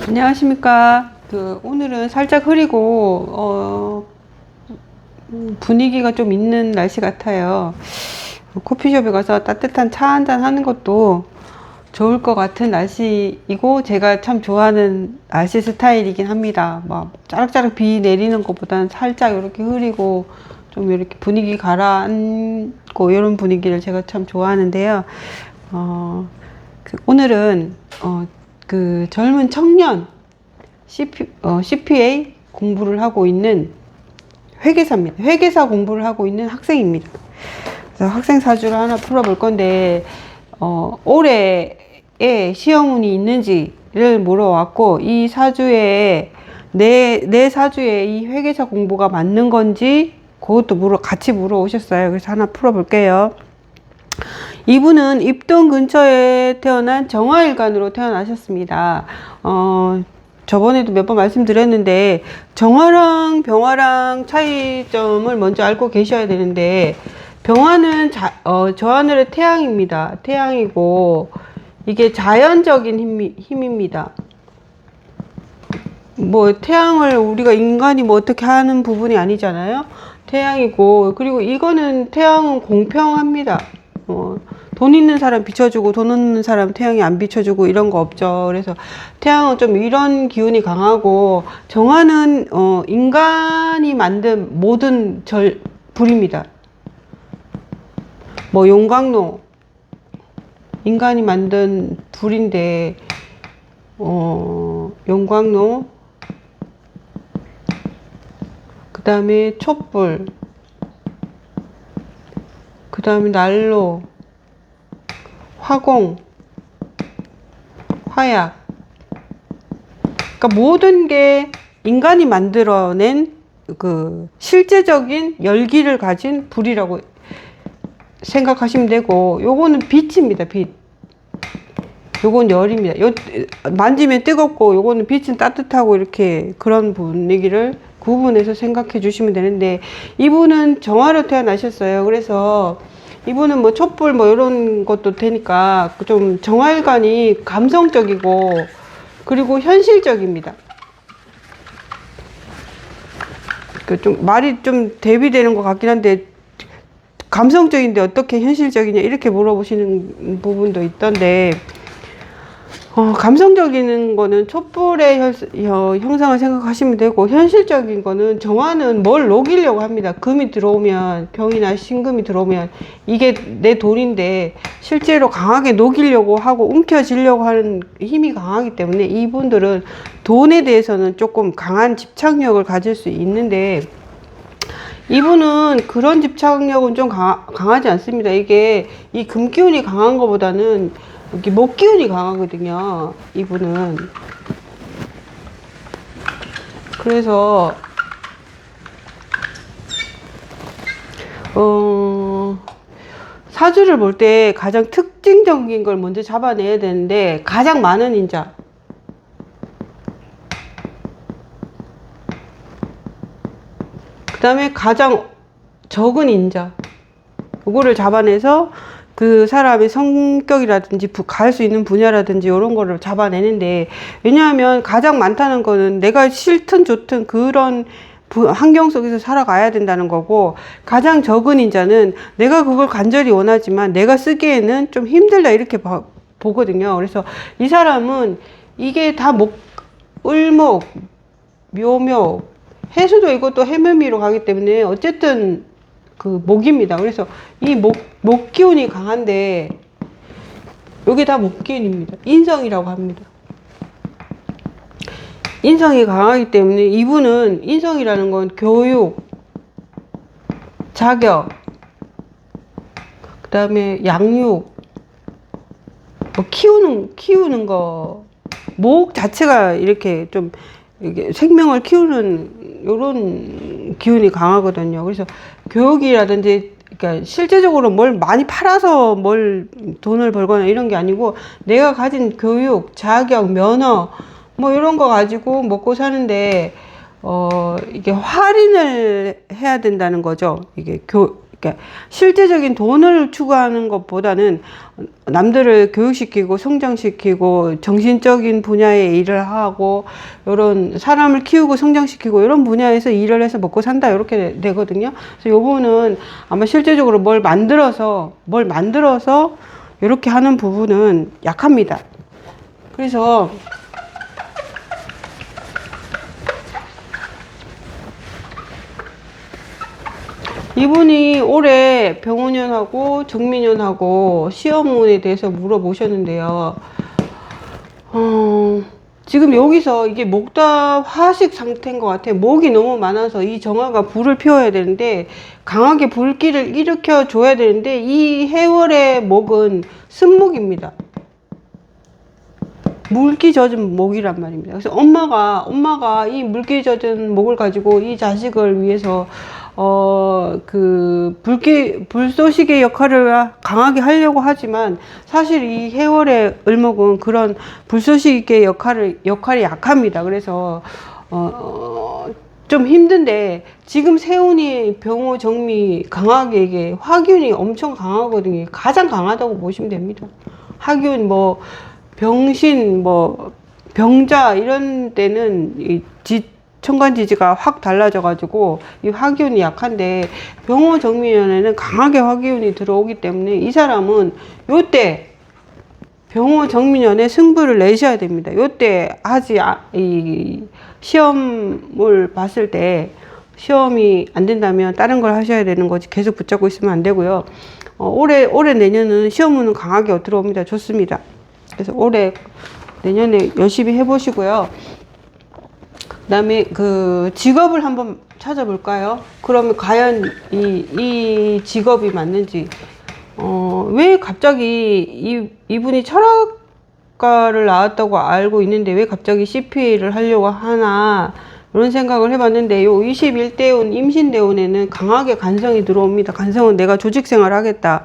안녕하십니까. 오늘은 살짝 흐리고 분위기가 좀 있는 날씨 같아요. 커피숍에 가서 따뜻한 차 한잔 하는 것도 좋을 것 같은 날씨이고, 제가 참 좋아하는 날씨 스타일이긴 합니다. 막 짜락짜락 비 내리는 것보다는 살짝 이렇게 흐리고 좀 이렇게 분위기 가라앉고 이런 분위기를 제가 참 좋아하는데요. 오늘은 젊은 청년 CPA 공부를 하고 있는 회계사입니다. 회계사 공부를 하고 있는 학생입니다. 그래서 학생 사주를 하나 풀어볼 건데, 올해에 시험운이 있는지를 물어왔고, 이 사주에, 내 사주에 이 회계사 공부가 맞는 건지, 그것도 같이 물어오셨어요. 그래서 하나 풀어볼게요. 이분은 입동 근처에 태어난 정화일간으로 태어나셨습니다. 저번에도 몇 번 말씀드렸는데, 정화랑 병화랑 차이점을 먼저 알고 계셔야 되는데, 병화는 저 하늘의 태양입니다. 태양이고, 이게 자연적인 힘입니다. 뭐, 태양을 우리가 인간이 뭐 어떻게 하는 부분이 아니잖아요. 태양이고, 그리고 이거는 태양은 공평합니다. 돈 있는 사람 비춰주고 돈 없는 사람 태양이 안 비춰주고 이런 거 없죠. 그래서 태양은 좀 이런 기운이 강하고, 정화는 인간이 만든 모든 불입니다. 뭐 용광로 인간이 만든 불인데, 용광로, 그 다음에 촛불, 그 다음에 난로, 화공, 화약. 그러니까 모든 게 인간이 만들어낸 실제적인 열기를 가진 불이라고 생각하시면 되고, 요거는 빛입니다. 빛. 요건 열입니다. 만지면 뜨겁고, 요거는 빛은 따뜻하고, 이렇게 그런 분위기를 구분해서 생각해 주시면 되는데, 이분은 정화로 태어나셨어요. 그래서 이분은 뭐 촛불 뭐 이런 것도 되니까 좀 정화일관이 감성적이고, 그리고 현실적입니다. 좀 말이 좀 대비되는 것 같긴 한데, 감성적인데 어떻게 현실적이냐 이렇게 물어보시는 부분도 있던데, 감성적인 거는 촛불의 형상을 생각하시면 되고, 현실적인 거는 정화는 뭘 녹이려고 합니다. 금이 들어오면, 병이나 신금이 들어오면 이게 내 돈인데 실제로 강하게 녹이려고 하고 움켜쥐려고 하는 힘이 강하기 때문에, 이분들은 돈에 대해서는 조금 강한 집착력을 가질 수 있는데, 이분은 그런 집착력은 좀 강하지 않습니다. 이게 이 금기운이 강한 것보다는 여기 목기운이 강하거든요. 이분은. 그래서 사주를 볼 때 가장 특징적인 걸 먼저 잡아내야 되는데, 가장 많은 인자, 그 다음에 가장 적은 인자, 요거를 잡아내서 그 사람의 성격이라든지 갈 수 있는 분야라든지 이런 거를 잡아내는데, 왜냐하면 가장 많다는 거는 내가 싫든 좋든 그런 환경 속에서 살아가야 된다는 거고, 가장 적은 인자는 내가 그걸 간절히 원하지만 내가 쓰기에는 좀 힘들다 이렇게 보거든요. 그래서 이 사람은 이게 다 을목, 묘목, 해수도 이것도 해묘미로 가기 때문에 어쨌든 목입니다. 그래서 이 목 기운이 강한데, 여기 다 목 기운입니다. 인성이라고 합니다. 인성이 강하기 때문에 이분은, 인성이라는 건 교육, 자격, 그 다음에 양육, 뭐 키우는 거, 목 자체가 이렇게 좀 생명을 키우는 요런 기운이 강하거든요. 그래서 교육이라든지, 그러니까 실제적으로 뭘 많이 팔아서 뭘 돈을 벌거나 이런 게 아니고, 내가 가진 교육, 자격, 면허 뭐 이런 거 가지고 먹고 사는데, 이게 할인을 해야 된다는 거죠. 이게 그러니까 실제적인 돈을 추구하는 것보다는 남들을 교육시키고 성장시키고 정신적인 분야의 일을 하고 이런 사람을 키우고 성장시키고 이런 분야에서 일을 해서 먹고 산다 이렇게 되거든요. 그래서 요거는 아마 실제적으로 뭘 만들어서 이렇게 하는 부분은 약합니다. 그래서 이분이 올해 병원년하고 정민년하고 시험운에 대해서 물어보셨는데요. 지금 여기서 이게 목답 화식 상태인 것 같아요. 목이 너무 많아서 이 정화가 불을 피워야 되는데 강하게 불길을 일으켜 줘야 되는데 이 해월의 목은 쓴목입니다. 물기 젖은 목이란 말입니다. 그래서 엄마가 이 물기 젖은 목을 가지고 이 자식을 위해서 불쏘시개 역할을 강하게 하려고 하지만 사실 이 해월의 을목은 그런 불쏘시개 역할이 약합니다. 그래서 좀 힘든데 지금 세운이 병호 정미 강하게 이게 화균이 엄청 강하거든요. 가장 강하다고 보시면 됩니다. 화균 뭐 병신 뭐 병자 이런 때는 이 천간지지가 확 달라져 가지고 이 화기운이 약한데 병호 정미년에는 강하게 화기운이 들어오기 때문에 이 사람은 요때 병호 정미년에 승부를 내셔야 됩니다. 요때 이 시험을 봤을 때 시험이 안 된다면 다른 걸 하셔야 되는 거지 계속 붙잡고 있으면 안 되고요. 올해 내년은 시험은 강하게 들어옵니다. 좋습니다. 그래서 내년에 열심히 해보시고요. 그 다음에 그 직업을 한번 찾아볼까요? 그러면 과연 이 직업이 맞는지, 왜 갑자기 이분이 철학과를 나왔다고 알고 있는데 왜 갑자기 CPA를 하려고 하나, 이런 생각을 해봤는데, 요 21대운, 임신대운에는 강하게 간성이 들어옵니다. 간성은 내가 조직생활 하겠다.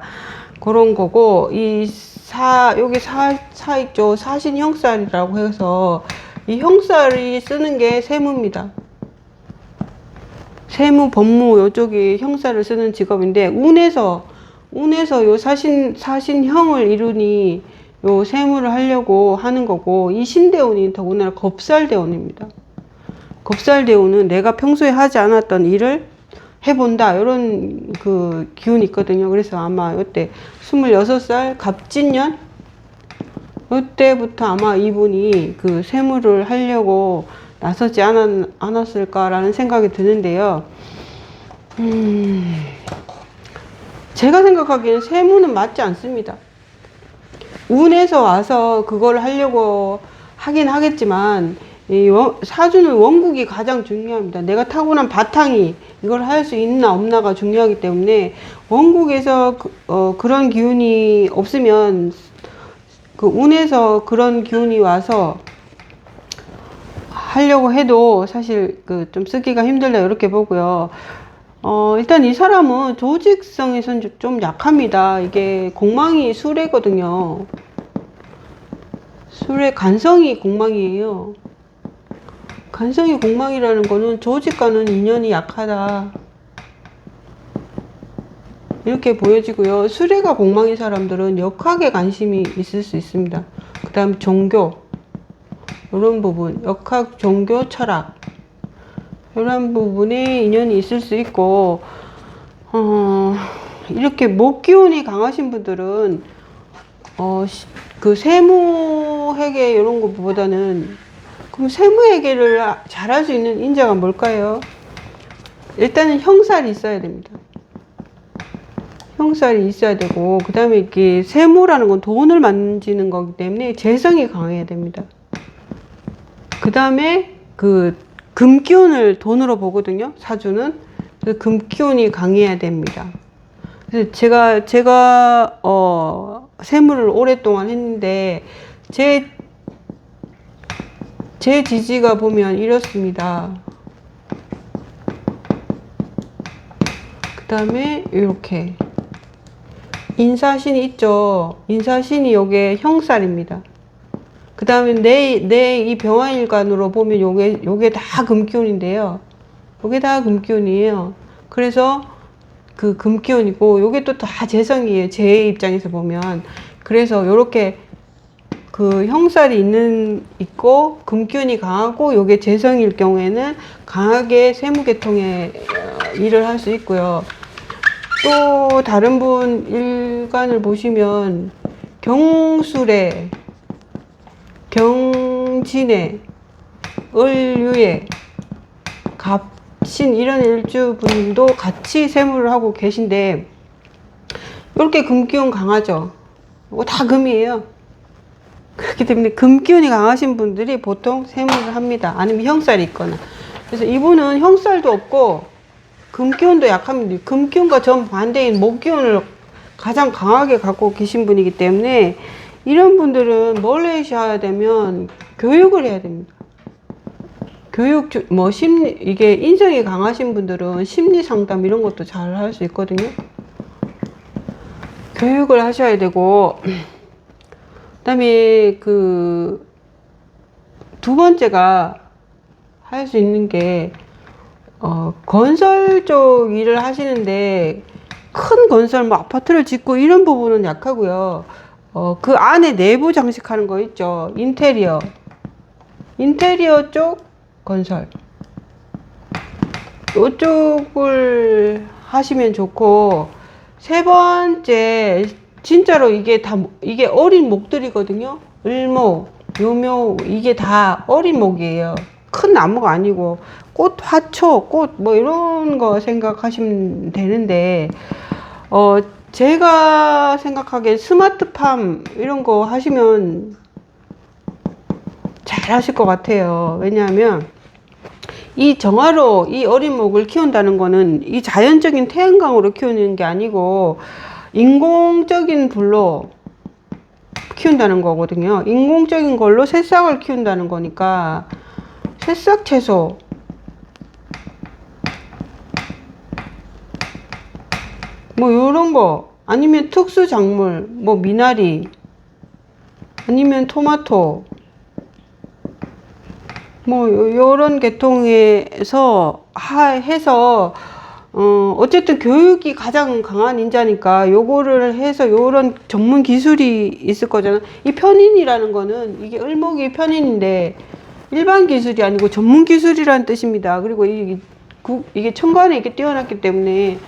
그런 거고, 여기 사익조 사신형살이라고 해서 이 형살이 쓰는 게 세무입니다. 세무, 법무 이쪽이 형살을 쓰는 직업인데 운에서 요 사신형을 이루니 요 세무를 하려고 하는 거고 이 신대운이 더군다나 겁살대운입니다. 겁살대운은 내가 평소에 하지 않았던 일을 해본다 이런 그 기운이 있거든요. 그래서 아마 이때 26살 갑진년 이때부터 아마 이분이 그 세무를 하려고 나서지 않았을까라는 생각이 드는데요. 제가 생각하기에는 세무는 맞지 않습니다. 운에서 와서 그걸 하려고 하긴 하겠지만 사주는 원국이 가장 중요합니다. 내가 타고난 바탕이 이걸 할 수 있나 없나가 중요하기 때문에 원국에서 그런 기운이 없으면 그 운에서 그런 기운이 와서 하려고 해도 사실 좀 쓰기가 힘들다 이렇게 보고요. 일단 이 사람은 조직성에선 좀 약합니다. 이게 공망이 수레거든요. 수레 간성이 공망이에요. 간성이 공망이라는 거는 조직과는 인연이 약하다 이렇게 보여지고요. 수레가 공망인 사람들은 역학에 관심이 있을 수 있습니다. 그 다음 종교 이런 부분, 역학, 종교, 철학 이런 부분에 인연이 있을 수 있고 이렇게 목기운이 강하신 분들은 그 세무회계 이런 것보다는 그럼 세무회계를 잘할 수 있는 인자가 뭘까요? 일단은 형살이 있어야 됩니다. 형살이 있어야 되고 그 다음에 이게 세무라는 건 돈을 만지는 거기 때문에 재성이 강해야 됩니다. 그 다음에 그 금기운을 돈으로 보거든요. 사주는 그 금기운이 강해야 됩니다. 그래서 제가 세무를 오랫동안 했는데 제 지지가 보면 이렇습니다. 그 다음에 이렇게 인사신이 있죠. 인사신이 요게 형살입니다. 그 다음에 내 이 병화일관으로 보면 요게 다 금기운인데요. 요게 다 금기운이에요. 그래서 그 금기운이고, 요게 또 다 재성이에요. 제 입장에서 보면. 그래서 요렇게 그 형살이 있고 금기운이 강하고, 요게 재성일 경우에는 강하게 세무계통에 일을 할 수 있고요. 또 다른 분 일간을 보시면 경술에, 경진에, 을유에, 갑신 이런 일주분도 같이 세무를 하고 계신데, 이렇게 금기운 강하죠. 이거 다 금이에요. 그렇기 때문에 금기운이 강하신 분들이 보통 세무를 합니다. 아니면 형살이 있거나. 그래서 이분은 형살도 없고 금기운도 약합니다. 금기운과 정반대인 목기운을 가장 강하게 갖고 계신 분이기 때문에, 이런 분들은 뭘 하셔야 되면 교육을 해야 됩니다. 교육, 뭐 심리, 이게 인성이 강하신 분들은 심리 상담 이런 것도 잘 할 수 있거든요. 교육을 하셔야 되고, 그다음에 그 두 번째가 할 수 있는 게, 건설 쪽 일을 하시는데, 큰 건설, 뭐 아파트를 짓고 이런 부분은 약하고요. 그 안에 내부 장식하는 거 있죠. 인테리어 쪽 건설. 이쪽을 하시면 좋고, 세 번째, 진짜로 이게 어린 목들이거든요. 을목, 묘목, 이게 다 어린 목이에요. 큰 나무가 아니고, 꽃, 화초, 꽃, 뭐 이런 거 생각하시면 되는데, 제가 생각하기에 스마트팜 이런 거 하시면 잘 하실 것 같아요. 왜냐하면 이 정화로 이 어린 목을 키운다는 거는 이 자연적인 태양광으로 키우는 게 아니고 인공적인 불로 키운다는 거거든요. 인공적인 걸로 새싹을 키운다는 거니까, 새싹 채소, 뭐 요런 거, 아니면 특수 작물, 뭐 미나리, 아니면 토마토, 뭐 요런 계통에서 해서 어쨌든 교육이 가장 강한 인자니까 요거를 해서 요런 전문 기술이 있을 거잖아. 이 편인이라는 거는, 이게 을목이 편인인데 일반 기술이 아니고 전문 기술이라는 뜻입니다. 그리고 이게 천간에 이렇게 뛰어났기 때문에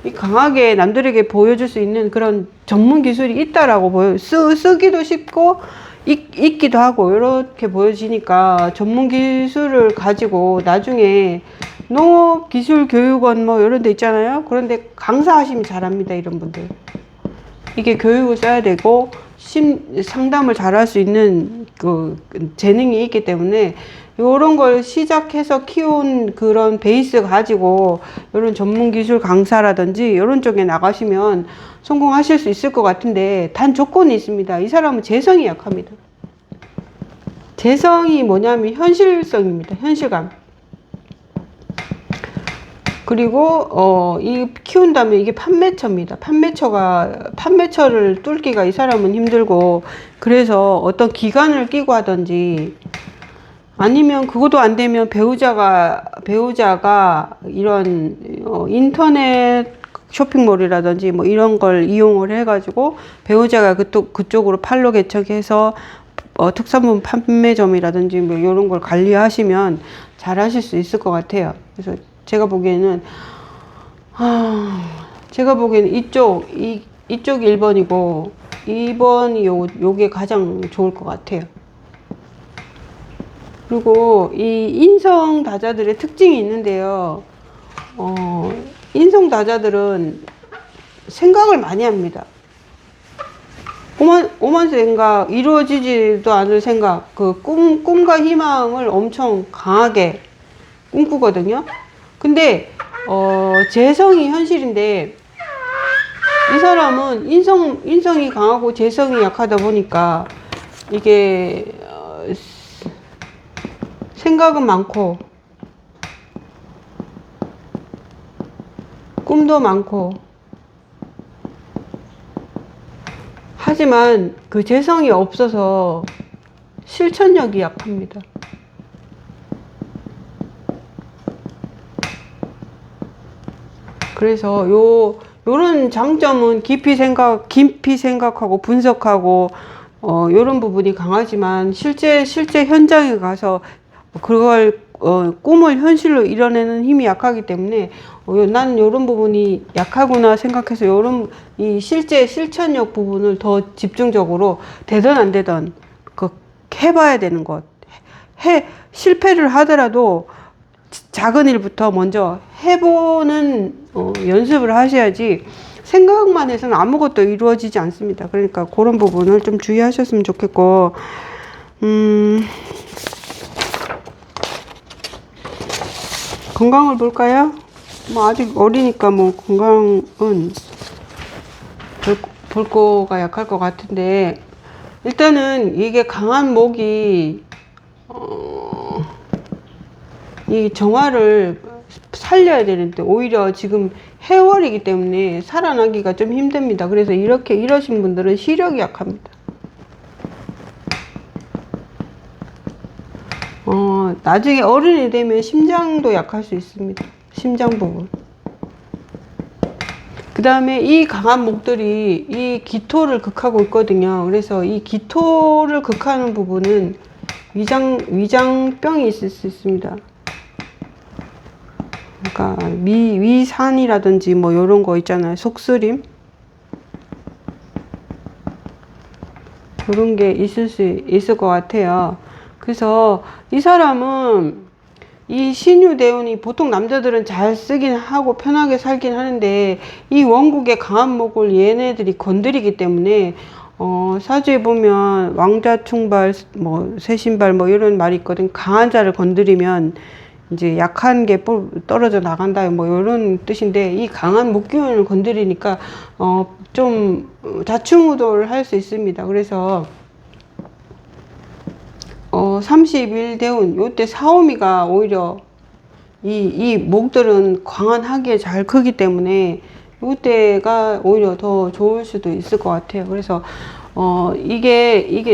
이 강하게 남들에게 보여줄 수 있는 그런 전문 기술이 있다라고 쓰기도 쉽고 있기도 하고, 이렇게 보여지니까 전문 기술을 가지고 나중에 농업기술교육원 뭐 이런 데 있잖아요. 그런데 강사하시면 잘합니다. 이런 분들. 이게 교육을 써야 되고 상담을 잘할 수 있는 그 재능이 있기 때문에, 요런 걸 시작해서 키운 그런 베이스 가지고 요런 전문기술 강사라든지 요런 쪽에 나가시면 성공하실 수 있을 것 같은데, 단 조건이 있습니다. 이 사람은 재성이 약합니다. 재성이 뭐냐면 현실성입니다. 현실감. 그리고 이 키운다면 이게 판매처입니다. 판매처를 뚫기가 이 사람은 힘들고, 그래서 어떤 기간을 끼고 하든지, 아니면 그것도 안 되면 배우자가 이런 인터넷 쇼핑몰이라든지 뭐 이런 걸 이용을 해가지고 배우자가 그쪽으로 판로 개척해서 특산품 판매점이라든지 뭐 이런 걸 관리하시면 잘 하실 수 있을 것 같아요. 그래서 제가 보기에는 이쪽 1번이고 2번이 요게 가장 좋을 것 같아요. 그리고 이 인성다자들의 특징이 있는데요. 인성다자들은 생각을 많이 합니다. 오만 생각, 이루어지지도 않을 생각, 그 꿈과 희망을 엄청 강하게 꿈꾸거든요. 근데 재성이 현실인데, 이 사람은 인성이 강하고 재성이 약하다 보니까 이게 생각은 많고 꿈도 많고, 하지만 그 재성이 없어서 실천력이 약합니다. 그래서 요런 장점은 깊이 생각하고 분석하고 요런 부분이 강하지만 실제 현장에 가서 그걸 꿈을 현실로 이뤄내는 힘이 약하기 때문에 나는 요런 부분이 약하구나 생각해서 요런 이 실제 실천력 부분을 더 집중적으로 되든 안 되든 해봐야 되는 것. 실패를 하더라도 작은 일부터 먼저 해보는 연습을 하셔야지 생각만 해서는 아무것도 이루어지지 않습니다. 그러니까 그런 부분을 좀 주의하셨으면 좋겠고, 건강을 볼까요? 뭐 아직 어리니까 뭐 건강은 볼거가 약할 것 같은데, 일단은 이게 강한 목이 이 정화를 살려야 되는데 오히려 지금 해월이기 때문에 살아나기가 좀 힘듭니다. 그래서 이러신 분들은 시력이 약합니다. 나중에 어른이 되면 심장도 약할 수 있습니다. 심장 부분. 그 다음에 이 강한 목들이 이 기토를 극하고 있거든요. 그래서 이 기토를 극하는 부분은 위장병이 있을 수 있습니다. 그러니까 위산이라든지 뭐 이런 거 있잖아요. 속쓰림 그런 게 있을 것 같아요. 그래서 이 사람은 이 신유대운이 보통 남자들은 잘 쓰긴 하고 편하게 살긴 하는데 이 원국의 강한 목을 얘네들이 건드리기 때문에 사주에 보면 왕자충발 뭐 새신발 뭐 이런 말이 있거든. 강한 자를 건드리면 이제 약한 게 떨어져 나간다 뭐 이런 뜻인데, 이 강한 목기운을 건드리니까 좀 좌충우돌 할 수 있습니다. 그래서 31대운 요때 사오미가 오히려 이 목들은 광안하기에 잘 크기 때문에 요때가 오히려 더 좋을 수도 있을 것 같아요. 그래서 이게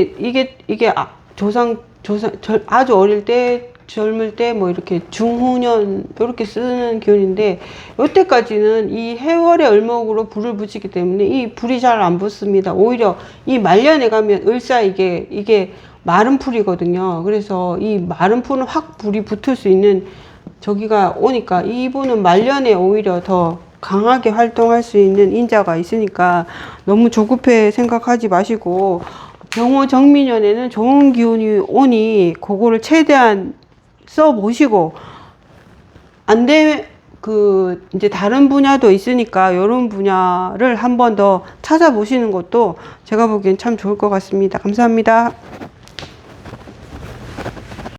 아주 어릴 때 젊을 때 뭐 이렇게 중후년 이렇게 쓰는 기운인데, 요때까지는 이 해월의 을목으로 불을 붙이기 때문에 이 불이 잘 안 붙습니다. 오히려 이 말년에 가면 을사 이게 마른 풀이거든요. 그래서 이 마른 풀은 확 불이 붙을 수 있는 저기가 오니까 이분은 말년에 오히려 더 강하게 활동할 수 있는 인자가 있으니까 너무 조급해 생각하지 마시고, 병호 정미년에는 좋은 기운이 오니 그거를 최대한 써보시고, 안 되면 이제 다른 분야도 있으니까 이런 분야를 한 번 더 찾아보시는 것도 제가 보기엔 참 좋을 것 같습니다. 감사합니다.